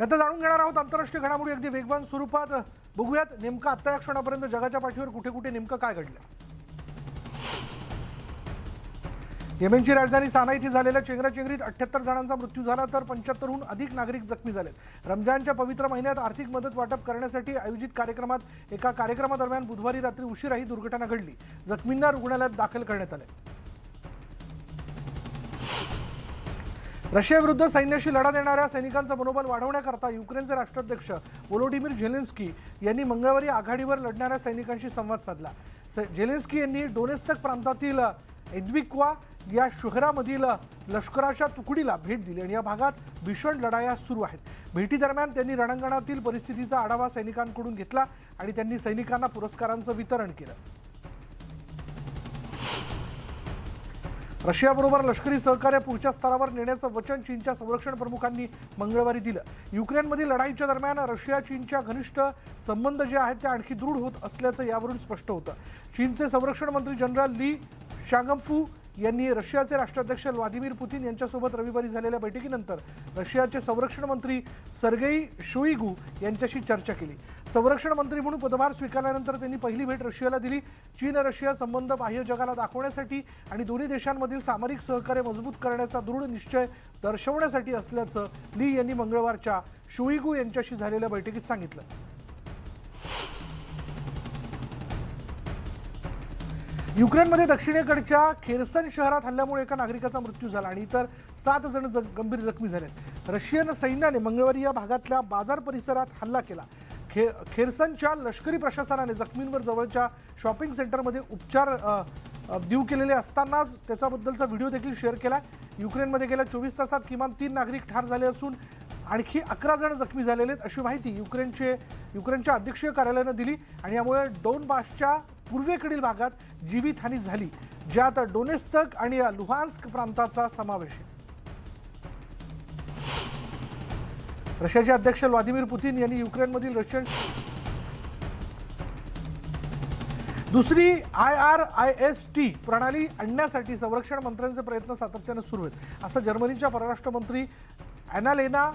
आता जाणून घेणार आहोत आंतरराष्ट्रीय घडामोडी अगदी वेगवान स्वरूपात. बघूयात नेमकं आता या क्षणापर्यंत जगाच्या पाठीवर कुठे कुठे नेमकं काय घडलं. येमेनची राजधानी साना येथे झालेल्या चेंगराचेंगरीत 78 जणांचा मृत्यू झाला तर 75हून अधिक नागरिक जखमी झालेत. रमजानच्या पवित्र महिन्यात आर्थिक मदत वाटप करण्यासाठी आयोजित कार्यक्रमात एका कार्यक्रमादरम्यान बुधवारी रात्री उशिरा ही दुर्घटना घडली. जखमींना रुग्णालयात दाखल करण्यात आले. रशियाविरुद्ध सैन्याशी लढा देणाऱ्या सैनिकांचं मनोबल वाढवण्याकरता युक्रेनचे राष्ट्राध्यक्ष व्लोदिमीर झेलेन्स्की यांनी मंगळवारी आघाडीवर लढणाऱ्या सैनिकांशी संवाद साधला. झेलेन्स्की यांनी डोनेत्स्क प्रांतातील एद्विक्वा या शहरामधील लष्कराच्या तुकडीला भेट दिली आणि या भागात भीषण लढाया सुरू आहेत. भेटीदरम्यान त्यांनी रणांगणातील परिस्थितीचा आढावा सैनिकांकडून घेतला आणि त्यांनी सैनिकांना पुरस्कारांचं वितरण केलं. रशियाबरोबर लष्करी सहकार्य पुढच्या स्तरावर नेण्याचं वचन चीनच्या संरक्षण प्रमुखांनी मंगळवारी दिलं. युक्रेनमधील लढाईच्या दरम्यान रशिया चीनच्या घनिष्ठ संबंध जे आहेत ते आणखी दृढ होत असल्याचं यावरून स्पष्ट होतं. चीनचे संरक्षण मंत्री जनरल ली शांगफू यांनी रशियाचे राष्ट्राध्यक्ष व्लादिमीर पुतिन यांच्यासोबत रविवारी झालेल्या बैठकीनंतर रशियाचे संरक्षण मंत्री सर्गेई शोइगू यांच्याशी चर्चा केली. संरक्षण मंत्री म्हणून पदभार स्वीकारल्यानंतर त्यांनी पहिली भेट रशियाला दिली. चीन रशिया संबंध बाह्य जगाला दाखवण्यासाठी आणि दोन्ही देशांमधील सामरिक सहकार्य मजबूत करण्याचा दृढ निश्चय दर्शवण्यासाठी असल्याचं ली यांनी मंगळवारच्या शोइगू यांच्याशी झालेल्या बैठकीत सांगितलं. युक्रेनमध्ये दक्षिणेकडच्या खेर्सन शहरात हल्ल्यामुळे एका नागरिकाचा मृत्यू झाला आणि इतर 7 जण गंभीर जखमी झालेत. रशियन सैन्याने मंगळवारी या भागातल्या बाजार परिसरात हल्ला केला. खेर्सनच्या लष्करी प्रशासनाने जखमींवर जवळच्या शॉपिंग सेंटरमध्ये उपचार देऊ केलेले असतानाच त्याच्याबद्दलचा व्हिडिओ देखील शेअर केला. युक्रेनमध्ये गेल्या 24 तासात किमान 3 नागरिक ठार झाले असून आणखी 11 जण जखमी झालेले आहेत अशी माहिती युक्रेनच्या अध्यक्षीय कार्यालयानं दिली. आणि यामुळे डोनबासच्या पूर्वेकडील भागात जीवितहानी झाली, ज्यात डोनेत्स्क आणि लुहान्स्क प्रांताचा समावेश आहे. रशियाचे अध्यक्ष व्लादिमीर पुतिन यांनी युक्रेनमधील रशियन दुसरी IRIS-T प्रणाली आणण्यासाठी संरक्षण मंत्र्यांचे प्रयत्न सातत्यानं सुरू आहेत असं जर्मनीच्या परराष्ट्र मंत्री ॲनालेना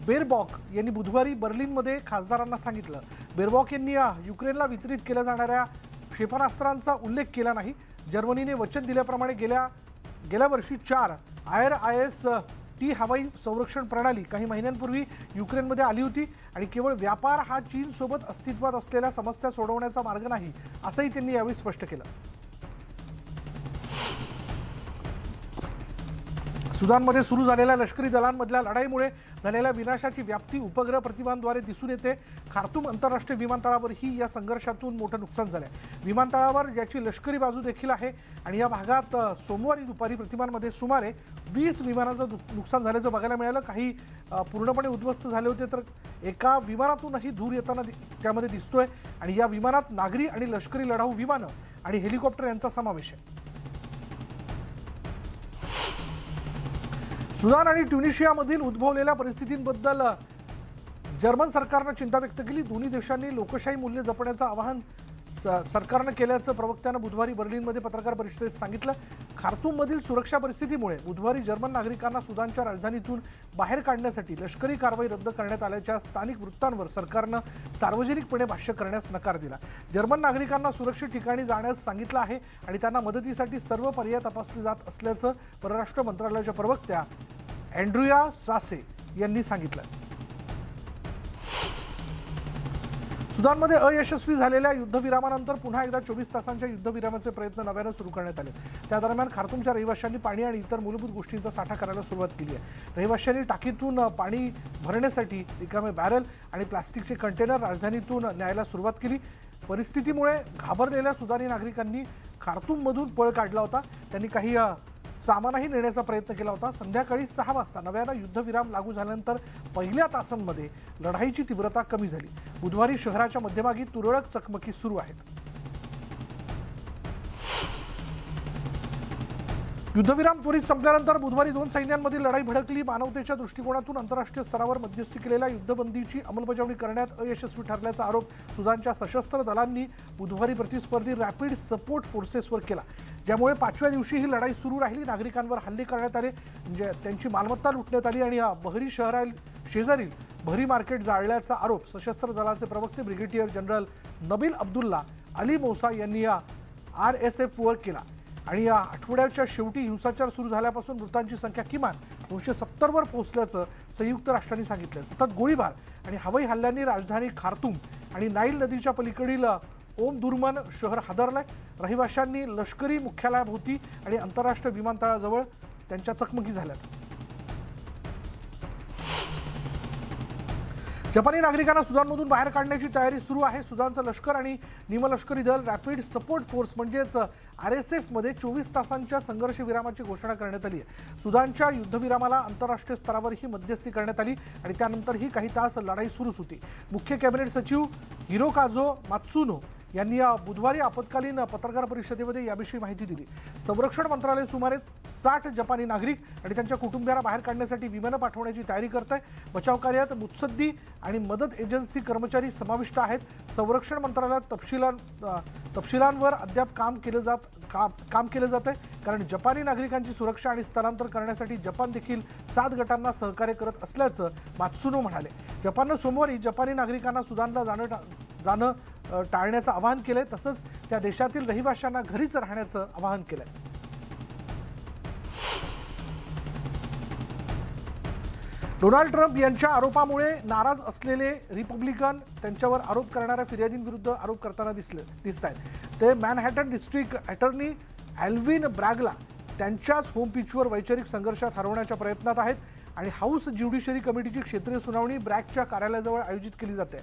बेरबॉक यांनी बुधवारी बर्लिनमध्ये खासदारांना सांगितलं. बेरबॉक यांनी युक्रेनला वितरित केल्या जाणाऱ्या क्षेपणास्त्रांचा उल्लेख केला नाही. जर्मनीने वचन दिल्याप्रमाणे गेल्या वर्षी 4 IRIS-T हवाई संरक्षण प्रणाली काही महिन्यांपूर्वी युक्रेनमध्ये आली होती आणि केवळ व्यापार हा चीनसोबत अस्तित्वात असलेल्या समस्या सोडवण्याचा मार्ग नाही असंही त्यांनी यावेळी स्पष्ट केलं. सुदानमध्ये सुरू झालेल्या लष्करी दलांमधल्या लढाईमुळे झालेल्या विनाशाची व्याप्ती उपग्रह प्रतिमांद्वारे दिसून येते. खार्तूम आंतरराष्ट्रीय विमानतळावरही या संघर्षातून मोठं नुकसान झालंय. विमानतळावर ज्याची लष्करी बाजू देखील आहे आणि या भागात सोमवारी दुपारी प्रतिमांमध्ये सुमारे 20 विमानांचं नुकसान झाल्याचं बघायला मिळालं. काही पूर्णपणे उद्ध्वस्त झाले होते तर एका विमानातूनही धूर येताना त्यामध्ये दिसतोय आणि या विमानात नागरी आणि लष्करी लढाऊ विमानं आणि हेलिकॉप्टर यांचा समावेश आहे. सुदान आणि ट्युनिशियामधील उद्भवलेल्या परिस्थितींबद्दल जर्मन सरकारनं चिंता व्यक्त केली. दोन्ही देशांनी लोकशाही मूल्य जपण्याचं आवाहन सरकारनं केल्याचं प्रवक्त्यानं बुधवारी बर्लिनमध्ये पत्रकार परिषदेत सांगितलं. खार्तूममधील सुरक्षा परिस्थितीमुळे बुधवारी जर्मन नागरिकांना सुदानच्या राजधानीतून बाहेर काढण्यासाठी लष्करी कारवाई रद्द करण्यात आल्याच्या स्थानिक वृत्तांवर सरकारनं सार्वजनिकपणे भाष्य करण्यास नकार दिला. जर्मन नागरिकांना सुरक्षित ठिकाणी जाण्यास सांगितलं आहे आणि त्यांना मदतीसाठी सर्व पर्याय तपासले जात असल्याचं परराष्ट्र मंत्रालयाच्या प्रवक्त्या अँड्रिया सासे यांनी सांगितलं. सुदानमध्ये अयशस्वी झालेल्या युद्धविरामानंतर पुन्हा एकदा 24 तासांच्या युद्धविरामाचे प्रयत्न नव्यानं सुरू करण्यात आले. त्या दरम्यान खार्तूमच्या रहिवाशांनी पाणी आणि इतर मूलभूत गोष्टींचा साठा करायला सुरुवात केली आहे. रहिवाशांनी टाकीतून पाणी भरण्यासाठी रिकामे बॅरल आणि प्लास्टिकचे कंटेनर राजधानीतून न्यायला सुरुवात केली. परिस्थितीमुळे घाबरलेल्या सुदानी नागरिकांनी खार्तूममधून पळ काढला होता. त्यांनी काही सामानही नेण्याचा प्रयत्न केला होता. संध्याकाळी 6 वाजता नव्यानं युद्धविराम लागू झाल्यानंतर पहिल्या तासांमध्ये लढाईची तीव्रता कमी झाली. बुधवारी शहराच्या मध्यभागी तुरळक चकमकी सुरू आहेत. युद्धविराम त्वरित संपल्यानंतर बुधवारी दोन सैन्यांमधील लढाई भडकली। मानवतेच्या दृष्टिकोनातून आंतरराष्ट्रीय स्तरावर मध्यस्थी केलेल्या युद्धबंदीची अंमलबजावणी करण्यात अयशस्वी ठरल्याचा आरोप सुदानच्या सशस्त्र दलांनी बुधवारी प्रतिस्पर्धी रॅपिड सपोर्ट फोर्सेसवर केला, ज्यामुळे 5व्या दिवशी ही लढाई सुरू राहिली। नागरिकांवर हल्ले करण्यात आले, म्हणजे त्यांची मालमत्ता लुटण्यात आली आणि बहरी शेजारील बहरी मार्केट जाळल्याचा आरोप सशस्त्र दलाचे प्रवक्ते ब्रिगेडियर जनरल नबील अब्दुल्ला अली मौसा यांनी या RSFवर केला। आणि या आठवड्याच्या शेवटी हिंसाचार सुरू झाल्यापासून मृतांची संख्या किमान 270 वर पोहोचल्याचं संयुक्त राष्ट्रांनी सांगितलं। सतत गोळीबार आणि हवाई हल्ल्यांनी राजधानी खार्तूम आणि नाईल नदीच्या पलीकडील ओमदुर्मन शहर हादरलंय। रहिवाशांनी लष्करी मुख्यालयाभोवती आणि आंतरराष्ट्रीय विमानतळाजवळ त्यांच्या चकमकी झाल्यात। जपानी नागरिकांना सुदानमधून बाहेर काढण्याची तयारी सुरू आहे। सुदानचं लष्कर आणि निमलष्करी दल रॅपिड सपोर्ट फोर्स म्हणजेच RSF मध्ये 24 तासांच्या संघर्ष विरामाची घोषणा करण्यात आली आहे। सुदानच्या युद्धविरामाला आंतरराष्ट्रीय स्तरावरही मध्यस्थी करण्यात आली आणि त्यानंतरही काही तास लढाई सुरूच होती। मुख्य कॅबिनेट सचिव हिरोकाझो मात्सुनो यांनी बुधवारी आपत्कालीन पत्रकार परिषदेमध्ये याविषयी माहिती दिली। संरक्षण मंत्रालय सुमारे 60 जपानी नागरिक आणि त्यांच्या कुटुंबियांना बाहेर काढण्यासाठी विमानं पाठवण्याची तयारी करत आहे। बचाव कार्यात मुत्सद्दी आणि मदत एजन्सी कर्मचारी समाविष्ट आहेत। संरक्षण मंत्रालयात तपशिलांवर अद्याप काम केलं जात आहे, कारण जपानी नागरिकांची सुरक्षा आणि स्थलांतर करण्यासाठी जपान देखील 7 गटांना सहकार्य करत असल्याचं मात्सुनो म्हणाले। जपाननं सोमवारी जपानी नागरिकांना सुदानला जाणं टाळण्याचं आवाहन केलंय, तसंच त्या देशातील रहिवाशांना घरीच राहण्याचं आवाहन केलंय। डोनाल्ड ट्रम्प यांच्या आरोपामुळे नाराज असलेले रिपब्लिकन त्यांच्यावर आरोप करणाऱ्या फिर्यादींविरुद्ध आरोप करताना दिसत आहेत। ते मॅनहॅटन डिस्ट्रिक्ट अटर्नी अल्विन ब्रॅगला त्यांच्याच होम पिचवर वैचारिक संघर्षात हरवण्याच्या प्रयत्नात आहेत आणि हाऊस ज्युडिशरी कमिटीची क्षेत्रीय सुनावणी ब्रॅगच्या कार्यालयाजवळ आयोजित केली जाते।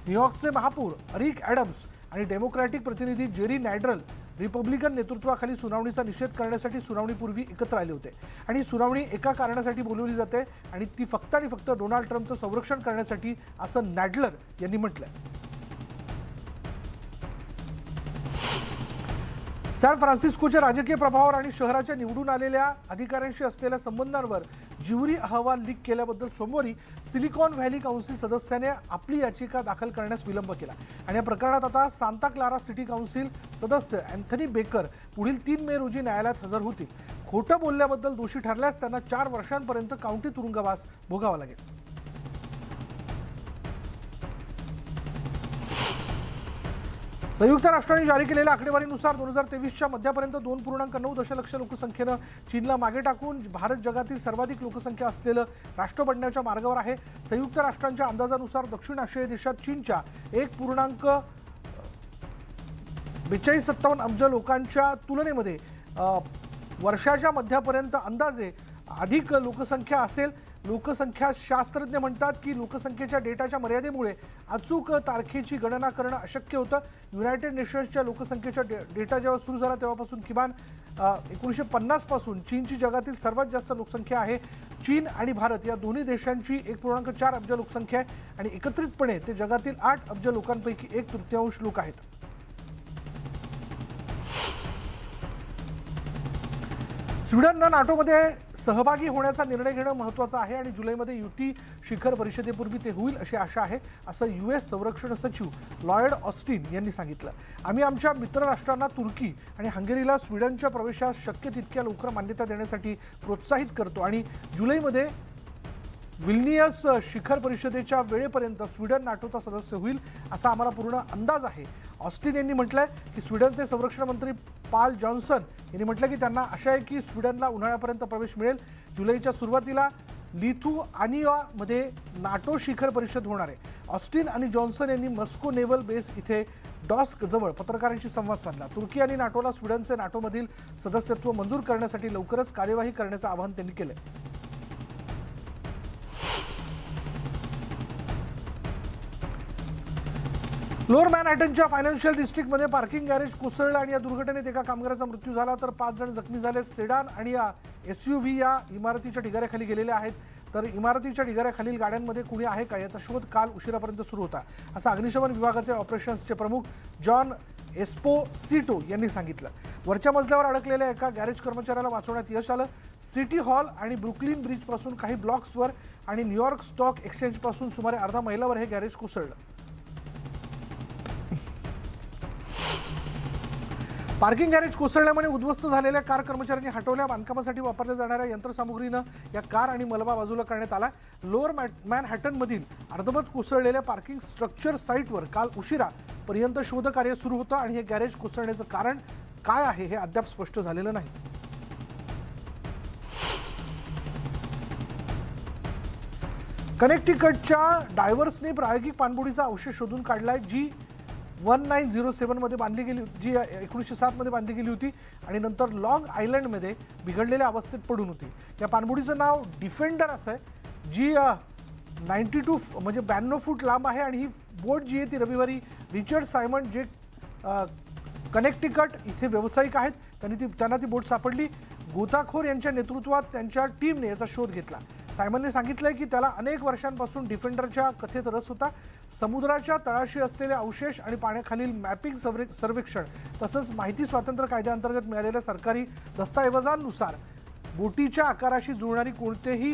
न्यूयॉर्कचे महापौर रिक ॲडम्स आणि डेमोक्रॅटिक प्रतिनिधी जेरी नॅडरल रिपब्लिकन नेतृत्वाखाली सुनावणीचा निषेध करण्यासाठी सुनावणीपूर्वी एकत्र आले होते आणि सुनावणी एका कारणासाठी बोलवली जाते आणि ती फक्त आणि फक्त डोनाल्ड ट्रम्पचं संरक्षण करण्यासाठी, असं नॅडलर यांनी म्हटलंय। सॅन फ्रान्सिस्कोच्या राजकीय प्रभावावर आणि शहराच्या निवडून आलेल्या अधिकाऱ्यांशी असलेल्या संबंधांवर ज्युरी अहवाल लीक केल्याबद्दल सोमवारी सिलिकॉन व्हॅली काउन्सिल सदस्याने आपली याचिका दाखल करण्यास विलंब केला आणि या प्रकरणात आता सांता क्लारा सिटी काउन्सिल सदस्य अँथनी बेकर पुढील 3 मे रोजी न्यायालयात हजर होतील। खोटं बोलल्याबद्दल दोषी ठरल्यास त्यांना 4 वर्षांपर्यंत काउंटी तुरुंगवास भोगावा लागेल। संयुक्त राष्ट्रांनी जारी केलेल्या आकडेवारीनुसार 2023च्या मध्यापर्यंत 2.9 दशलक्ष लोकसंख्येनं चीनला मागे टाकून भारत जगातील सर्वाधिक लोकसंख्या असलेलं राष्ट्र बनण्याच्या मार्गावर आहे। संयुक्त राष्ट्रांच्या अंदाजानुसार दक्षिण आशियाई देशात चीनच्या 1.4257 अब्ज लोकांच्या तुलनेमध्ये वर्षाच्या मध्यापर्यंत अंदाजे अधिक लोकसंख्या असेल। लोकसंख्या शास्त्रज्ञ म्हणतात की लोकसंख्येच्या डेटाच्या मर्यादेमुळे अचूक तारखेची गणना करणं अशक्य होतं। युनायटेड नेशन्सच्या लोकसंख्येचा डेटा जेव्हा सुरू झाला तेव्हापासून किमान 1950 पासून चीनची जगातील सर्वात जास्त लोकसंख्या आहे। चीन आणि भारत या दोन्ही देशांची 1.4 अब्ज लोकसंख्या आहे आणि एकत्रितपणे ते जगातील 8 अब्ज लोकांपैकी 1/3 लोक आहेत। स्वीडननं नाटोमध्ये सहभागी होण्याचा निर्णय घेणं महत्त्वाचं आहे आणि जुलैमध्ये युती शिखर परिषदेपूर्वी ते होईल अशी आशा आहे, असं US संरक्षण सचिव लॉयड ऑस्टिन यांनी सांगितलं। आम्ही आमच्या मित्र राष्ट्रांना तुर्की आणि हंगेरीला स्वीडनच्या प्रवेशास शक्य तितक्या लवकर मान्यता देण्यासाठी प्रोत्साहित करतो आणि जुलैमध्ये विल्नियस शिखर परिषदेच्या वेळेपर्यंत स्वीडन नाटोचा सदस्य होईल असा आम्हाला पूर्ण अंदाज आहे। ऑस्टिन यांनी म्हटलंय की स्वीडनचे संरक्षण मंत्री पाल जॉन्सन यांनी म्हटलं की त्यांना आशा आहे की स्वीडनला उन्हाळ्यापर्यंत प्रवेश मिळेल। जुलैच्या सुरुवातीला लिथुआनियामध्ये नाटो शिखर परिषद होणार आहे। ऑस्टिन आणि जॉन्सन यांनी मॉस्को नेव्हल बेस इथे डॉस्क जवळ पत्रकारांशी संवाद साधला। तुर्की आणि नाटोला स्वीडनचे नाटोमधील सदस्यत्व मंजूर करण्यासाठी लवकरच कार्यवाही करण्याचं आवाहन त्यांनी केलंय। लोअर मॅनहॅटनच्या फायनान्शियल डिस्ट्रिक्टमध्ये पार्किंग गॅरेज कोसळलं आणि या दुर्घटनेत एका कामगाराचा मृत्यू झाला तर 5 जण जखमी झाले। सेडान आणि SUV या इमारतीच्या ढिगाऱ्याखाली गेलेले आहेत, तर इमारतीच्या ढिगाऱ्याखालील गाड्यांमध्ये कुणी आहे का याचा शोध काल उशिरापर्यंत सुरू होता, असं अग्निशमन विभागाचे ऑपरेशन्सचे प्रमुख जॉन एस्पोसिटो यांनी सांगितलं. वरच्या मजल्यावर अडकलेल्या एका गॅरेज कर्मचाऱ्याला वाचवण्यात यश आलं. सिटी हॉल आणि ब्रुकलिन ब्रिजपासून काही ब्लॉक्सवर आणि न्यूयॉर्क स्टॉक एक्सचेंजपासून सुमारे अर्धा मैलावर हे गॅरेज कोसळलं. पार्किंग गॅरेज कोसळल्यामुळे उद्ध्वस्त झालेल्या कार कर्मचाऱ्यांनी हटवल्या. बांधकामासाठी वापरल्या जाणाऱ्या यंत्रसामुग्रीनं या कार आणि मलबा बाजूला करण्यात आला. लोअर मॅनहॅटनमधील अर्धवट कोसळलेल्या पार्किंग स्ट्रक्चर साईटवर काल उशिरापर्यंत शोधकार्य सुरू होतं आणि हे गॅरेज कोसळण्याचं कारण काय आहे हे अद्याप स्पष्ट झालेलं नाही. कनेक्टिकटच्या डायव्हर्सने प्रायोगिक पाणबुडीचा अवशेष शोधून काढलाय. जी 1907 मध्ये बांधली गेली, जी 1907 मध्ये बांधली गेली होती आणि नंतर लॉंग आयलंडमध्ये बिघडलेल्या अवस्थेत पडून होती. या पाणबुडीचं नाव डिफेंडर असं आहे, जी 92 म्हणजे 92 फूट लांब आहे आणि ही बोट जी आहे ती रविवारी रिचर्ड सायमन जे कनेक्टिकट इथे व्यावसायिक आहेत त्यांना ती बोट सापडली. गोताखोर यांच्या नेतृत्वात त्यांच्या टीमने याचा शोध घेतला. सायमनने सांगितलंय की त्याला अनेक वर्षांपासून डिफेंडरच्या कथेत रस होता. समुद्राच्या तळाशी असलेले अवशेष आणि पाण्याखालील मॅपिंग सर्वेक्षण तसंच माहिती स्वातंत्र्य कायद्याअंतर्गत मिळालेल्या सरकारी दस्तऐवजांनुसार बोटीच्या आकाराशी जुळणारी कोणतेही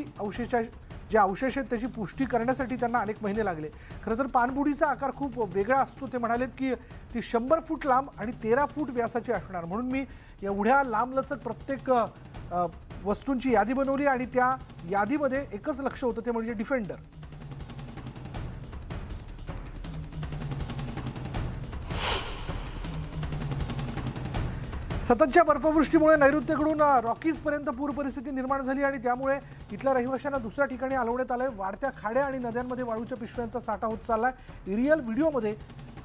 जे अवशेष आहेत त्याची पुष्टी करण्यासाठी त्यांना अनेक महिने लागले. खरं तर पाणबुडीचा आकार खूप वेगळा असतो. ते म्हणालेत की ती 100 फूट लांब आणि 13 फूट व्यासाची असणार. म्हणून मी एवढ्या लांबलचक प्रत्येक वस्तूंची यादी बनवली आणि त्या यादीमध्ये एकच लक्ष होतं ते म्हणजे डिफेंडर. सततच्या बर्फवृष्टीमुळे नैऋत्येकडून रॉकीजपर्यंत पूर परिस्थिती निर्माण झाली आणि त्यामुळे इथल्या रहिवाशांना दुसऱ्या ठिकाणी हलवण्यात आलंय. वाढत्या खाड्या आणि नद्यांमध्ये वाळूच्या पिशव्यांचा साठा होत चाललाय. एरियल व्हिडिओमध्ये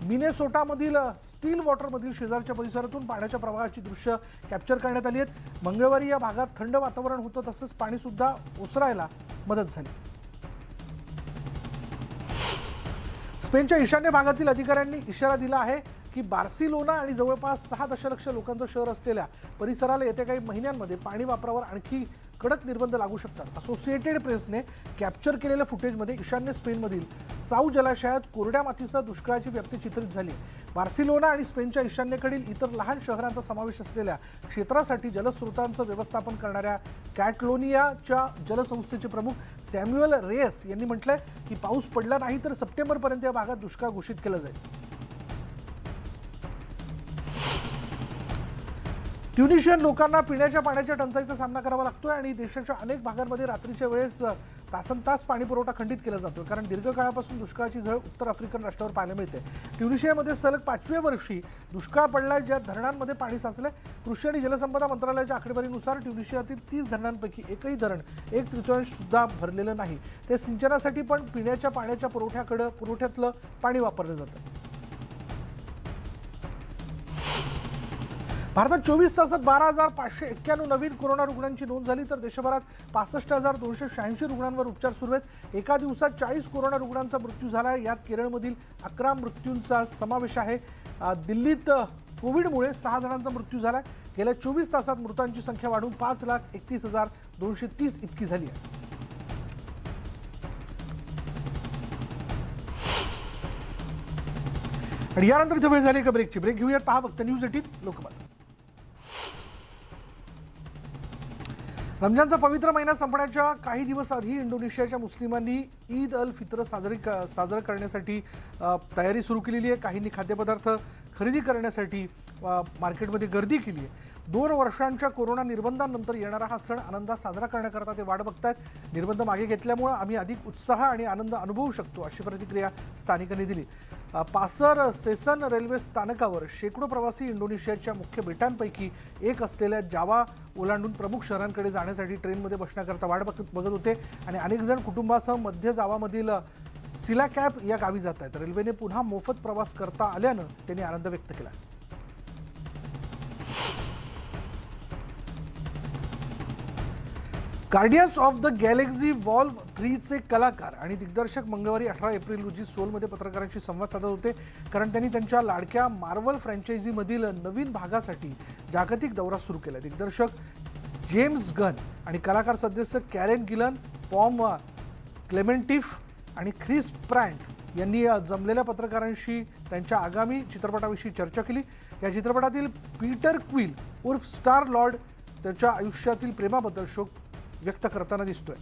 मिनेसोटामधील स्टील वॉटरमधील शेजारच्या परिसरातून पाण्याच्या प्रवाहाची दृश्य कॅप्चर करण्यात आली आहेत. मंगळवारी या भागात थंड वातावरण होतं तसंच पाणीसुद्धा ओसरायला मदत झाली. स्पेनच्या ईशान्य भागातील अधिकाऱ्यांनी इशारा दिला आहे की बार्सिलोना आणि जवळपास 6 दशलक्ष लोकांचं शहर असलेल्या परिसराला येत्या काही महिन्यांमध्ये पाणी वापरावर आणखी कडक निर्बंध लागू शकतात. असोसिएटेड प्रेसने कॅप्चर केलेल्या फुटेजमध्ये ईशान्य स्पेनमधील साऊ जलाशयात कोरड्या मातीसह दुष्काळाची व्यक्ती चित्रित झाली. बार्सिलोना आणि स्पेनच्या ईशान्येकडील इतर लहान शहरांचा समावेश असलेल्या क्षेत्रासाठी जलस्रोतांचं व्यवस्थापन करणाऱ्या कॅटलोनियाच्या जलसंस्थेचे प्रमुख सॅम्युएल रेयस यांनी म्हटलंय की पाऊस पडला नाही तर सप्टेंबरपर्यंत या भागात दुष्काळ घोषित केला जाईल. ट्युनिशियन लोकांना पिण्याच्या पाण्याच्या टंचाईचा सामना करावा लागतोय आणि देशाच्या अनेक भागांमध्ये रात्रीच्या वेळेस तासनतास पाणी पुरवठा खंडित केला जातो कारण दीर्घकाळापासून दुष्काळाची झळ उत्तर आफ्रिकन राष्ट्रावर पाहायला मिळते. ट्युनिशियामध्ये सलग 5व्या वर्षी दुष्काळ पडलाय, ज्या धरणांमध्ये पाणी साचलंय. कृषी आणि जलसंपदा मंत्रालयाच्या आकडेवारीनुसार ट्युनिशियातील 30 धरणांपैकी एकही धरण 1/3 सुद्धा भरलेलं नाही. ते सिंचनासाठी पण पिण्याच्या पाण्याच्या पुरवठ्यातलं पाणी वापरलं जातं. भारतात 24 तासात 12,591 नवीन कोरोना रुग्णांची नोंद झाली तर देशभरात 65,286 रुग्णांवर उपचार सुरू आहेत. एका दिवसात 40 कोरोना रुग्णांचा मृत्यू झाला आहे. यात केरळमधील 11 मृत्यूंचा समावेश आहे. दिल्लीत कोविडमुळे 6 जणांचा मृत्यू झाला आहे. गेल्या 24 तासात मृतांची संख्या वाढून 5,31,230 इतकी झाली आहे. आणि यानंतर इथे वेळ झाली का ब्रेकची. ब्रेक घेऊयात. पहा फक्त न्यूज 18 लोकमत. रमजानचा पवित्र महिना संपण्याच्या काही दिवस आधी इंडोनेशियाच्या मुस्लिमांनी ईद अल फित्र साजरं करण्यासाठी तयारी सुरू केलेली आहे. काहींनी खाद्यपदार्थ खरेदी करण्यासाठी मार्केटमध्ये गर्दी केली आहे. 2 वर्षांच्या कोरोना निर्बंधांनंतर येणारा हा सण आनंदात साजरा करण्याकरता ते वाट बघतायत. निर्बंध मागे घेतल्यामुळे आम्ही अधिक उत्साह आणि आनंद अनुभवू शकतो अशी प्रतिक्रिया स्थानिकांनी दिली. पासर सेसन रेल्वे स्थानकावर शेकडो प्रवासी इंडोनेशियाच्या मुख्य बेटांपैकी एक असलेल्या जावा ओलांडून प्रमुख शहरांकडे जाण्यासाठी ट्रेनमध्ये बसण्याकरता वाट बघत होते आणि अनेक जण कुटुंबासह मध्य जावामधील सिलाकॅप या गावी जात आहेत. रेल्वेने पुन्हा मोफत प्रवास करता आल्यानं त्यांनी आनंद व्यक्त केला. Guardians of the Galaxy vol 3चे कलाकार आणि दिग्दर्शक मंगळवारी 18 एप्रिल रोजी सोलमध्ये पत्रकारांशी संवाद साधत होते कारण त्यांनी त्यांच्या लाडक्या मार्वल फ्रँचायझीमधील नवीन भागासाठी जागतिक दौरा सुरू केला. दिग्दर्शक जेम्स गन आणि कलाकार सदस्य कॅरेन गिलन, पॉम क्लेमेंटिफ आणि ख्रिस प्रँट यांनी जमलेल्या पत्रकारांशी त्यांच्या आगामी चित्रपटाविषयी चर्चा केली. या चित्रपटातील पीटर क्विल उर्फ स्टार लॉर्ड त्याच्या आयुष्यातील प्रेमाबद्दल शोक व्यक्त करताना दिसतोय.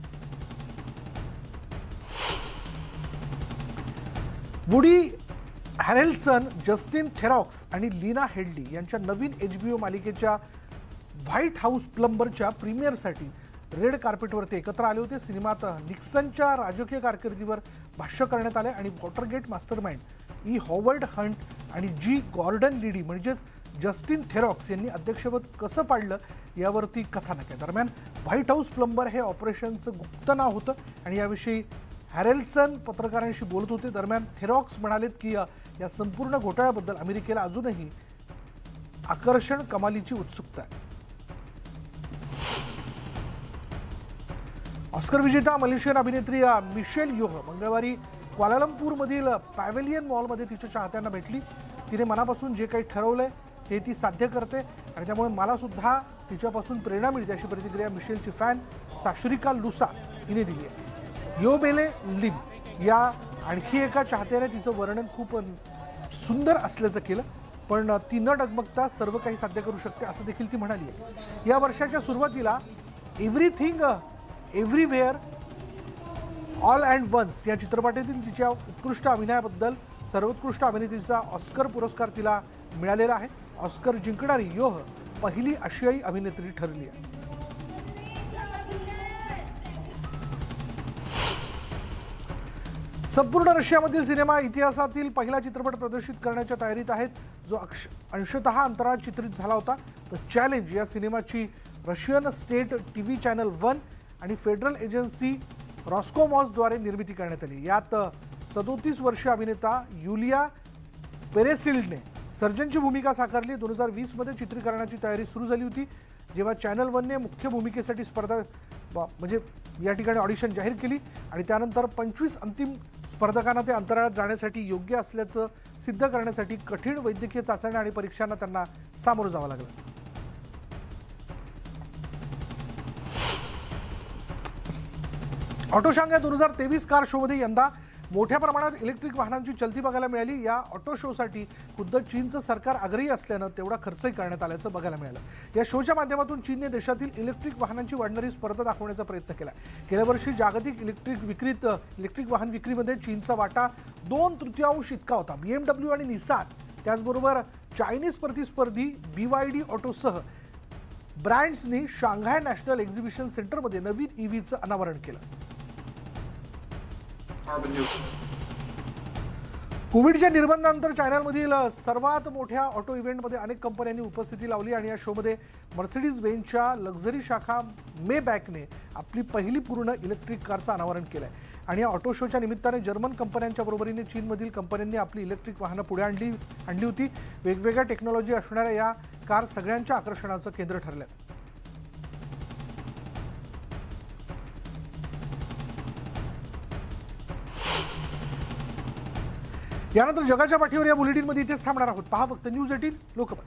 वुडी हॅरेल्सन, जस्टिन थेरॉक्स आणि लीना हेडली यांच्या नवीन HBO मालिकेच्या व्हाईट हाऊस प्लंबरच्या प्रीमियरसाठी रेड कार्पेटवरती एकत्र आले होते. सिनेमात निक्सनच्या राजकीय कारकिर्दीवर भाष्य करण्यात आले आणि वॉटरगेट मास्टरमाइंड हॉवर्ड हंट आणि गॉर्डन लिडी म्हणजेच जस्टिन थेरॉक्स यांनी अध्यक्षपद कसं पाडलं यावरती कथानक आहे. दरम्यान व्हाईट हाऊस प्लंबर हे ऑपरेशनचं गुप्त नाव होतं आणि याविषयी हॅरेल्सन पत्रकारांशी बोलत होते. दरम्यान थेरॉक्स म्हणालेत की या संपूर्ण घोटाळ्याबद्दल अमेरिकेला अजूनही आकर्षण कमालीची उत्सुकता आहे. ऑस्कर विजेता मलेशियन अभिनेत्री मिशेल योह मंगळवारी क्वालालंपूरमधील पॅव्हेलियन मॉलमध्ये तिच्या चाहत्यांना भेटली. तिने मनापासून जे काही ठरवलंय ते ती साध्य करते आणि त्यामुळे मला सुद्धा तिच्यापासून प्रेरणा मिळते अशी प्रतिक्रिया मिशेलची फॅन साशरिका लुसा हिने दिली आहे. योबेले लिम या आणखी एका चाहत्याने तिचं वर्णन खूप सुंदर असल्याचं केलं, पण ती न डगमगता सर्व काही साध्य करू शकते असं देखील ती म्हणाली आहे. या वर्षाच्या सुरुवातीला everything everywhere all and once या चित्रपटातील तिच्या उत्कृष्ट अभिनयाबद्दल सर्वोत्कृष्ट अभिनेत्रीचा ऑस्कर पुरस्कार तिला मिळालेला आहे. ऑस्कर जिंकणारी योह पहिली आशियाई अभिनेत्री ठरली आहे. संपूर्ण रशियामधील सिनेमा इतिहासातील पहिला चित्रपट प्रदर्शित करण्याच्या तयारीत आहेत, जो अंशतः अंतराळ चित्रित झाला होता. द चॅलेंज या सिनेमाची रशियन स्टेट TV चॅनल 1 आणि फेडरल एजन्सी रॉस्कोमॉसद्वारे निर्मिती करण्यात आली. यात 37 वर्षीय अभिनेता युलिया पेरेसिल्डने सर्जनची भूमिका साकारली. 2020 मध्ये चित्रीकरणाची तयारी सुरू झाली होती, जेव्हा चॅनल 1ने मुख्य भूमिकेसाठी स्पर्धा म्हणजे या ठिकाणी ऑडिशन जाहीर केली आणि त्यानंतर 25 अंतिम स्पर्धकांना ते अंतराळात जाण्यासाठी योग्य असल्याचं सिद्ध करण्यासाठी कठीण वैद्यकीय चाचण्या आणि परीक्षांना त्यांना सामोरं जावं लागलं. ऑटो शांघाय 2023 कार शोमध्ये यंदा मोठ्या प्रमाणात इलेक्ट्रिक वाहनांची चलती बघायला मिळाली. या ऑटो शोसाठी खुद्द चीनचं सरकार आग्रही असल्यानं तेवढा खर्चही करण्यात आल्याचं बघायला मिळालं. या शोच्या माध्यमातून चीनने देशातील इलेक्ट्रिक वाहनांची वाढणारी स्पर्धा दाखवण्याचा प्रयत्न केला. गेल्या वर्षी जागतिक इलेक्ट्रिक वाहन विक्रीमध्ये चीनचा वाटा 2/3 इतका होता. BMW आणि निसान त्याचबरोबर चायनीज प्रतिस्पर्धी BYD ऑटोसह ब्रँड्सनी शांघाय नॅशनल एक्झिबिशन सेंटरमध्ये नवीन EVचं अनावरण केलं. कोविडच्या निर्बंधानंतर चॅनलमधील सर्वात मोठ्या ऑटो इव्हेंटमध्ये अनेक कंपन्यांनी उपस्थिती लावली आणि या शोमध्ये मर्सिडीज बेंजच्या लक्झरी शाखा मेबॅकने आपली पहिली पूर्ण इलेक्ट्रिक कारचं अनावरण केलं आहे. आणि या ऑटो शोच्या निमित्ताने जर्मन कंपन्यांच्या बरोबरीने चीनमधील कंपन्यांनी आपली इलेक्ट्रिक वाहनं पुढे आणली होती. वेगवेगळ्या टेक्नॉलॉजी असणाऱ्या या कार सगळ्यांच्या आकर्षणाचं केंद्र ठरल्या. यानंतर जगाच्या पाठीवर या बुलेटिनमध्ये इथेच थांबणार आहोत. पहा फक्त न्यूज 18 लोकमत.